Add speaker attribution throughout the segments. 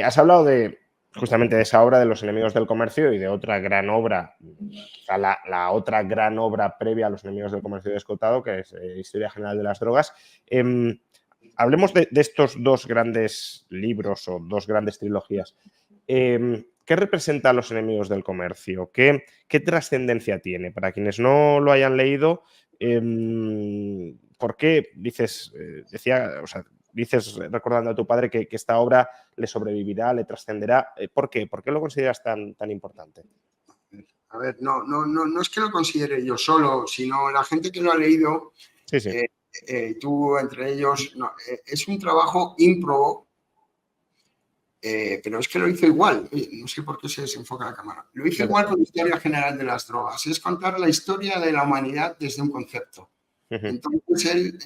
Speaker 1: Has hablado justamente de esa obra de Los enemigos del comercio y de otra gran obra, quizá la otra gran obra previa a Los enemigos del comercio de Escotado, que es Historia general de las drogas. Hablemos de estos dos grandes libros o dos grandes trilogías. ¿Qué representa a Los enemigos del comercio? ¿Qué trascendencia tiene? Para quienes no lo hayan leído, ¿por qué dices, dices, recordando a tu padre, que esta obra le sobrevivirá, le trascenderá? ¿Por qué? ¿Por qué lo consideras tan importante?
Speaker 2: A ver, no es que lo considere yo solo, sino la gente que lo ha leído,
Speaker 1: Sí, sí.
Speaker 2: tú entre ellos, es un trabajo ímprobo, pero es que lo hizo igual. No sé por qué se desenfoca la cámara. Lo hizo igual con la Historia general de las drogas. Es contar la historia de la humanidad desde un concepto. Entonces él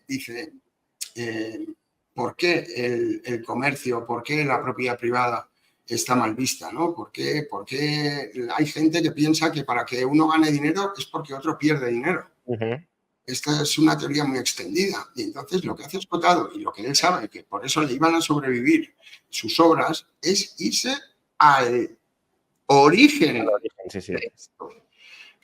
Speaker 2: dice, ¿por qué el comercio, por qué la propiedad privada está mal vista, ¿no? ¿Por qué hay gente que piensa que para que uno gane dinero es porque otro pierde dinero? Esta es una teoría muy extendida. Y entonces lo que hace Escotado, y lo que él sabe, que por eso le iban a sobrevivir sus obras, es irse al origen.
Speaker 1: Al origen, sí, sí.
Speaker 2: De esto,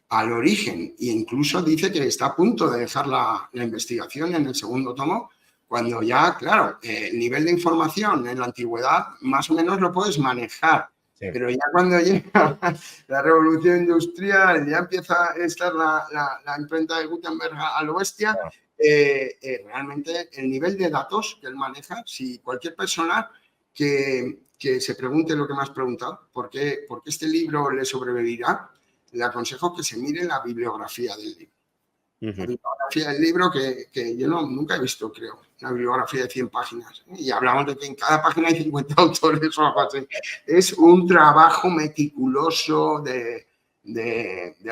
Speaker 2: al origen. E incluso dice que está a punto de dejar la investigación en el segundo tomo, cuando ya, claro, el nivel de información en la antigüedad más o menos lo puedes manejar. Sí. Pero ya cuando llega la revolución industrial, ya empieza a estar la imprenta de Gutenberg a lo bestia, realmente el nivel de datos que él maneja, si cualquier persona que se pregunte lo que me has preguntado, ¿por qué este libro le sobrevivirá? Le aconsejo que se mire la bibliografía del libro. La bibliografía del libro que yo nunca he visto, creo, una bibliografía de 100 páginas. Y hablamos de que en cada página hay 50 autores o algo así. Es un trabajo meticuloso de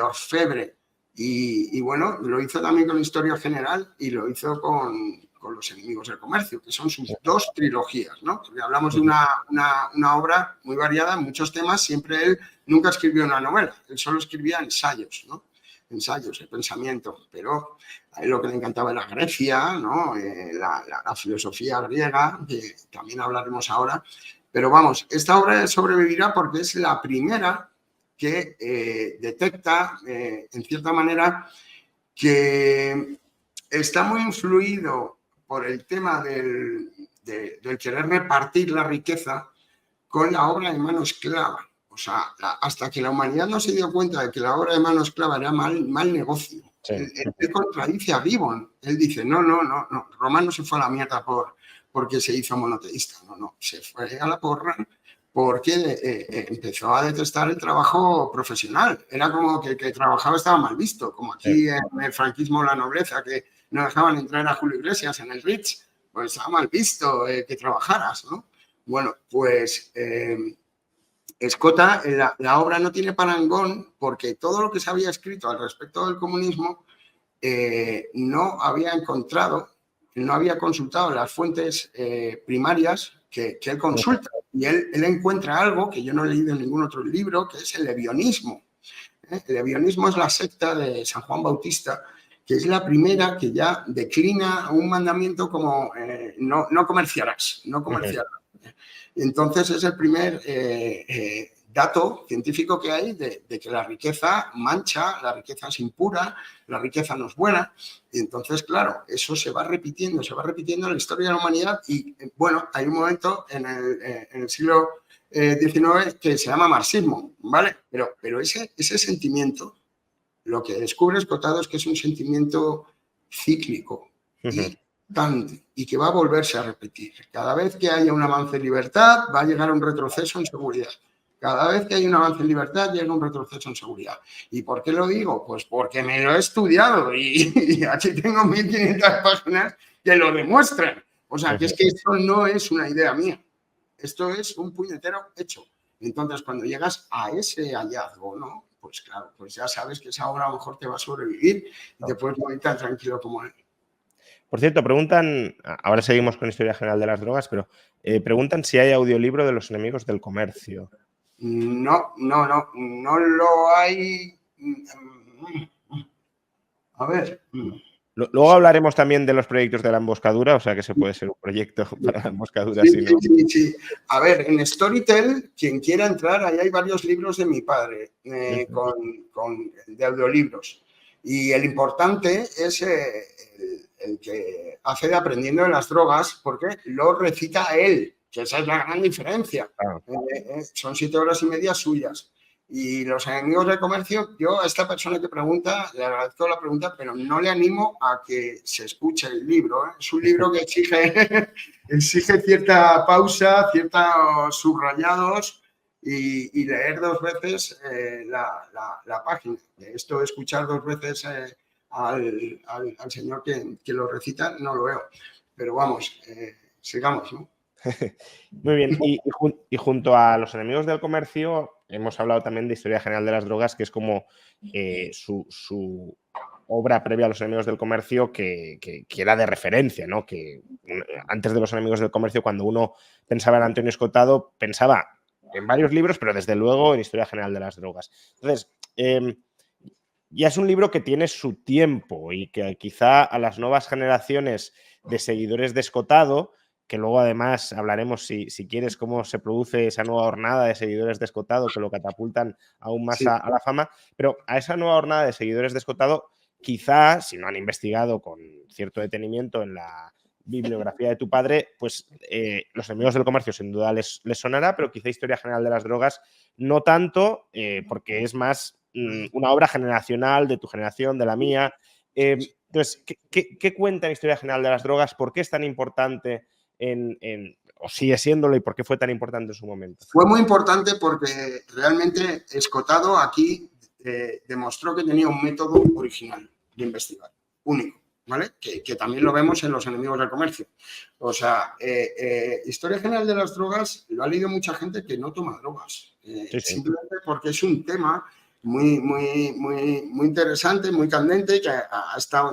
Speaker 2: orfebre. Y bueno, lo hizo también con Historia General y lo hizo con Los enemigos del comercio, que son sus dos trilogías, ¿no? Porque hablamos de una obra muy variada en muchos temas. Siempre él nunca escribió una novela, él solo escribía ensayos, ¿no? Ensayos, el pensamiento, pero a él lo que le encantaba era Grecia, ¿no? La filosofía griega, que también hablaremos ahora. Pero vamos, esta obra sobrevivirá porque es la primera que detecta, en cierta manera, que está muy influido por el tema del querer repartir la riqueza con la obra de mano esclava. O sea, hasta que la humanidad no se dio cuenta de que la obra de mano esclava era mal negocio. Sí. Él contradice a Gibbon. Él dice, no, Roma no se fue a la mierda porque se hizo monoteísta. No, se fue a la porra porque empezó a detestar el trabajo profesional. Era como que el que trabajaba estaba mal visto, como aquí en el franquismo la nobleza, que no dejaban entrar a Julio Iglesias en el Ritz, pues estaba mal visto que trabajaras, ¿no? Bueno, pues Escota, la obra no tiene parangón porque todo lo que se había escrito al respecto del comunismo no había encontrado, no había consultado las fuentes primarias que él consulta. Y él encuentra algo que yo no he leído en ningún otro libro, que es el lebionismo. El lebionismo es la secta de San Juan Bautista, que es la primera que ya declina un mandamiento como no comerciarás, no comerciarás. Entonces es el primer dato científico que hay de que la riqueza mancha, la riqueza es impura, la riqueza no es buena. Y entonces, claro, eso se va repitiendo en la historia de la humanidad. Y bueno, hay un momento en el siglo XIX que se llama marxismo, ¿vale? Pero ese sentimiento, lo que descubre Escotado es que es un sentimiento cíclico y que va a volverse a repetir. Cada vez que haya un avance en libertad, va a llegar un retroceso en seguridad. Cada vez que hay un avance en libertad, llega un retroceso en seguridad. ¿Y por qué lo digo? Pues porque me lo he estudiado y aquí tengo 1500 páginas que lo demuestran. O sea, que es que esto no es una idea mía. Esto es un puñetero hecho. Entonces, cuando llegas a ese hallazgo, ¿no? Pues claro, pues ya sabes que esa obra a lo mejor te va a sobrevivir y te puedes morir tan tranquilo como él.
Speaker 1: Por cierto, preguntan, ahora seguimos con Historia General de las Drogas, pero preguntan si hay audiolibro de Los enemigos del comercio.
Speaker 2: No lo hay. A ver,
Speaker 1: Luego hablaremos también de los proyectos de la emboscadura, o sea que se puede ser un proyecto para la emboscadura,
Speaker 2: Sí,
Speaker 1: si no.
Speaker 2: sí. A ver, en Storytel, quien quiera entrar, ahí hay varios libros de mi padre, de audiolibros. Y el importante es el que hace de Aprendiendo de las Drogas, porque lo recita él, que esa es la gran diferencia.
Speaker 1: Claro.
Speaker 2: Son 7 horas y media suyas. Y los enemigos del comercio, yo a esta persona que pregunta, le agradezco la pregunta, pero no le animo a que se escuche el libro. Es un libro que exige cierta pausa, ciertos subrayados y leer 2 veces la página. Esto de escuchar 2 veces al señor que lo recita, no lo veo. Pero vamos, sigamos, ¿no?
Speaker 1: Muy bien, y junto a los enemigos del comercio, hemos hablado también de Historia General de las Drogas, que es como su obra previa a los enemigos del comercio que era de referencia, ¿no? Que antes de los enemigos del comercio, cuando uno pensaba en Antonio Escotado, pensaba en varios libros, pero desde luego en Historia General de las Drogas. Entonces, ya es un libro que tiene su tiempo y que quizá a las nuevas generaciones de seguidores de Escotado, que luego además hablaremos, si quieres, cómo se produce esa nueva hornada de seguidores de Escotado que lo catapultan aún más
Speaker 2: Sí.
Speaker 1: a la fama, pero a esa nueva hornada de seguidores de Escotado, quizá, si no han investigado con cierto detenimiento en la bibliografía de tu padre, pues los enemigos del comercio sin duda les sonará, pero quizá Historia General de las Drogas no tanto, porque es más una obra generacional de tu generación, de la mía. Entonces, ¿qué cuenta en Historia General de las Drogas? ¿Por qué es tan importante o sigue siéndolo y por qué fue tan importante en su momento?
Speaker 2: Fue muy importante porque realmente Escotado aquí demostró que tenía un método original de investigar, único, ¿vale? Que también lo vemos en los enemigos del comercio. O sea, Historia General de las Drogas lo ha leído mucha gente que no toma drogas,
Speaker 1: Sí.
Speaker 2: simplemente porque es un tema muy interesante, muy candente, que ha estado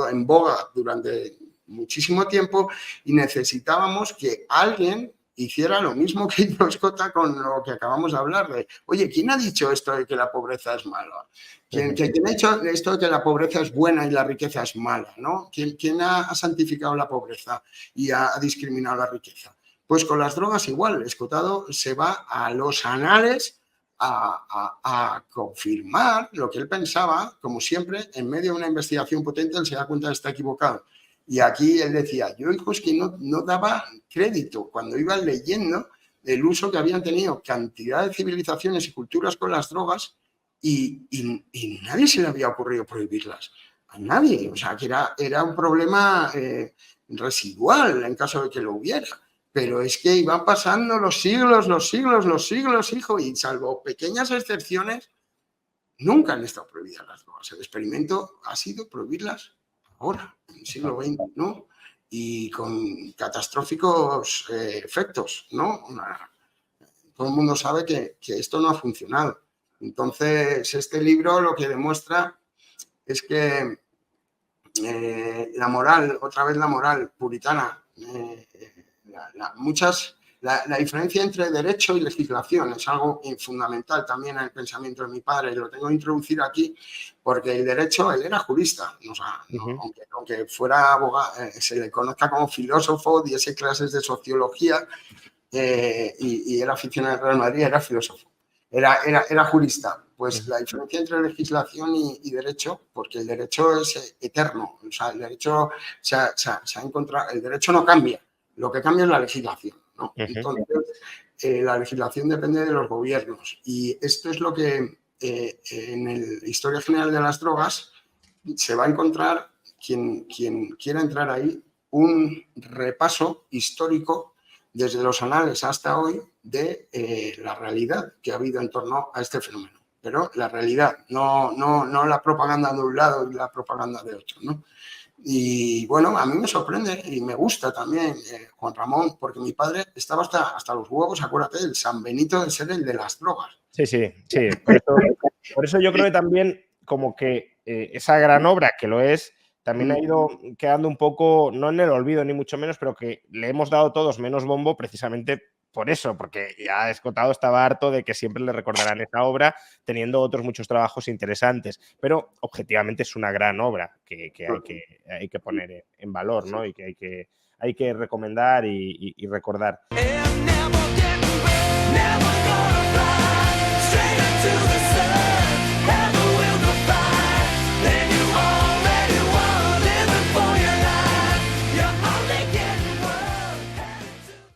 Speaker 2: en boga durante muchísimo tiempo y necesitábamos que alguien hiciera lo mismo que hizo Escota con lo que acabamos de hablar de, oye, ¿quién ha dicho esto de que la pobreza es mala? ¿Quién ha dicho esto de que la pobreza es buena y la riqueza es mala? ¿No? ¿Quién ha santificado la pobreza y ha discriminado la riqueza? Pues con las drogas igual, Escotado se va a los anales a confirmar lo que él pensaba, como siempre, en medio de una investigación potente, él se da cuenta de que está equivocado. Y aquí él decía, yo hijos que no daba crédito cuando iban leyendo el uso que habían tenido cantidad de civilizaciones y culturas con las drogas y nadie se le había ocurrido prohibirlas. A nadie. O sea, que era un problema residual en caso de que lo hubiera. Pero es que iban pasando los siglos, hijo, y salvo pequeñas excepciones, nunca han estado prohibidas las drogas. El experimento ha sido prohibirlas ahora, en el siglo XX, ¿no? Y con catastróficos efectos, ¿no? Todo el mundo sabe que esto no ha funcionado. Entonces, este libro lo que demuestra es que la moral, otra vez la moral puritana, la diferencia entre derecho y legislación es algo fundamental también en el pensamiento de mi padre, y lo tengo que introducir aquí porque el derecho, él era jurista, o sea, aunque fuera abogado, se le conozca como filósofo, diese clases de sociología y era aficionado al Real Madrid, era filósofo. Era jurista. Pues la diferencia entre legislación y derecho, porque el derecho es eterno, o sea, el derecho se ha encontrado, el derecho no cambia, lo que cambia es la legislación, ¿no? Entonces, la legislación depende de los gobiernos y esto es lo que en la Historia General de las Drogas se va a encontrar quien quiera entrar ahí, un repaso histórico desde los anales hasta hoy de la realidad que ha habido en torno a este fenómeno. Pero la realidad, no la propaganda de un lado y la propaganda de otro, ¿no? Y bueno, a mí me sorprende y me gusta también Juan Ramón, porque mi padre estaba hasta los huevos, acuérdate, el San Benito de ser el de las drogas.
Speaker 1: Sí. Por eso yo creo que también como que esa gran obra, que lo es, también ha ido quedando un poco, no en el olvido ni mucho menos, pero que le hemos dado todos menos bombo precisamente por eso, porque ya Escotado estaba harto de que siempre le recordarán esa obra, teniendo otros muchos trabajos interesantes. Pero objetivamente es una gran obra que hay que poner en valor, ¿no? Y que hay que recomendar y recordar.